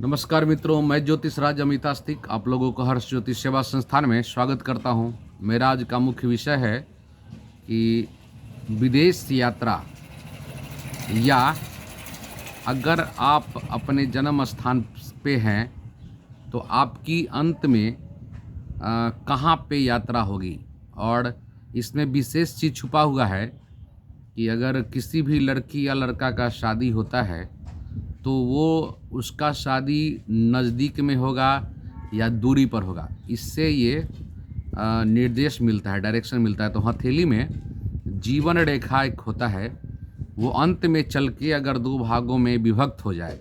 नमस्कार मित्रों, मैं ज्योतिष राज अमितास्तिक आप लोगों को हर्ष ज्योतिष सेवा संस्थान में स्वागत करता हूं। मेरा आज का मुख्य विषय है कि विदेश यात्रा या अगर आप अपने जन्म स्थान पे हैं तो आपकी अंत में कहाँ पे यात्रा होगी। और इसमें विशेष चीज़ छुपा हुआ है कि अगर किसी भी लड़की या लड़का का शादी होता है तो वो उसका शादी नज़दीक में होगा या दूरी पर होगा, इससे ये निर्देश मिलता है, डायरेक्शन मिलता है। तो हथेली में जीवन रेखा एक होता है, वो अंत में चल के अगर दो भागों में विभक्त हो जाए,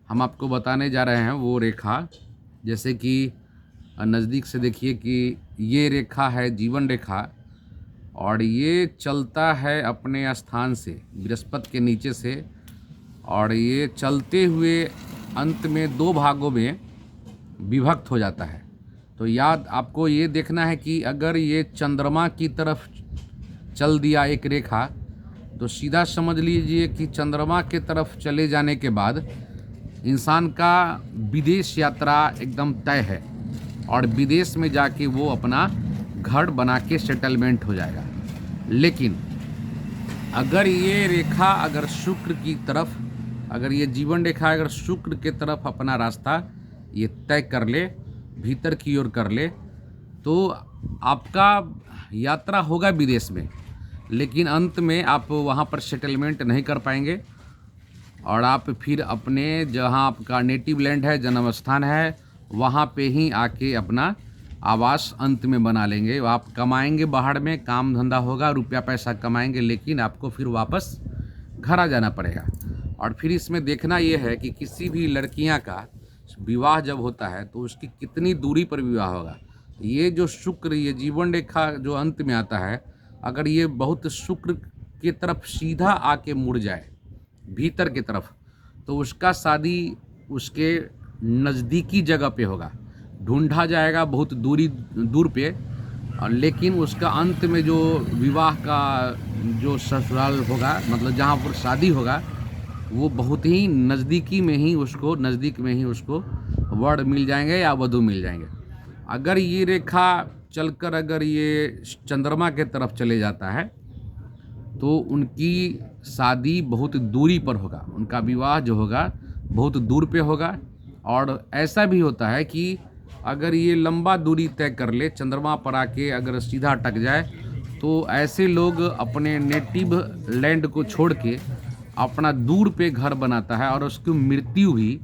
हम आपको बताने जा रहे हैं वो रेखा। जैसे कि नज़दीक से देखिए कि ये रेखा है जीवन रेखा और ये चलता है अपने स्थान से बृहस्पति के नीचे से, और ये चलते हुए अंत में दो भागों में विभक्त हो जाता है। तो याद आपको ये देखना है कि अगर ये चंद्रमा की तरफ चल दिया एक रेखा तो सीधा समझ लीजिए कि चंद्रमा के तरफ चले जाने के बाद इंसान का विदेश यात्रा एकदम तय है और विदेश में जाके वो अपना घर बना के सेटलमेंट हो जाएगा। लेकिन अगर ये रेखा अगर शुक्र की तरफ, अगर ये जीवन रेखा अगर शुक्र के तरफ अपना रास्ता ये तय कर ले, भीतर की ओर कर ले, तो आपका यात्रा होगा विदेश में, लेकिन अंत में आप वहाँ पर सेटलमेंट नहीं कर पाएंगे और आप फिर अपने जहाँ आपका नेटिव लैंड है, जन्म स्थान है, वहाँ पे ही आके अपना आवास अंत में बना लेंगे। आप कमाएंगे बाहर में, काम धंधा होगा, रुपया पैसा कमाएंगे, लेकिन आपको फिर वापस घर आ जाना पड़ेगा। और फिर इसमें देखना ये है कि किसी भी लड़कियां का विवाह जब होता है तो उसकी कितनी दूरी पर विवाह होगा। ये जो शुक्र, ये जीवन रेखा जो अंत में आता है, अगर ये बहुत शुक्र की तरफ सीधा आके मुड़ जाए भीतर की तरफ, तो उसका शादी उसके नज़दीकी जगह पे होगा, ढूंढा जाएगा बहुत दूर पे, लेकिन उसका अंत में जो विवाह का जो ससुराल होगा, मतलब जहाँ पर शादी होगा, वो बहुत ही नज़दीक में ही उसको वर मिल जाएंगे या वधू मिल जाएंगे। अगर ये रेखा चलकर अगर ये चंद्रमा के तरफ चले जाता है तो उनकी शादी बहुत दूरी पर होगा, उनका विवाह जो होगा बहुत दूर पे होगा। और ऐसा भी होता है कि अगर ये लंबा दूरी तय कर ले, चंद्रमा पर आके अगर सीधा अटक जाए, तो ऐसे लोग अपने नेटिव लैंड को छोड़ के अपना दूर पे घर बनाता है और उसकी मृत्यु भी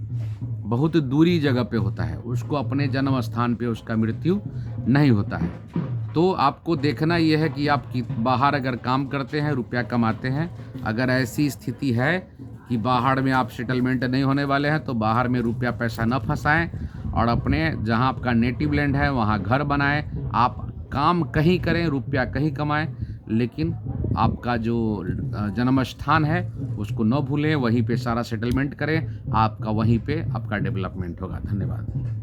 बहुत दूरी जगह पे होता है, उसको अपने जन्म स्थान पे उसका मृत्यु नहीं होता है। तो आपको देखना यह है कि आप बाहर अगर काम करते हैं, रुपया कमाते हैं, अगर ऐसी स्थिति है कि बाहर में आप सेटलमेंट नहीं होने वाले हैं, तो बाहर में रुपया पैसा न फंसाएं और अपने जहां आपका नेटिव लैंड है वहां घर बनाएं। आप काम कहीं करें, रुपया कहीं कमाएं, लेकिन आपका जो जन्म स्थान है उसको न भूलें, वहीं पे सारा सेटलमेंट करें, आपका वहीं पे आपका डेवलपमेंट होगा। धन्यवाद।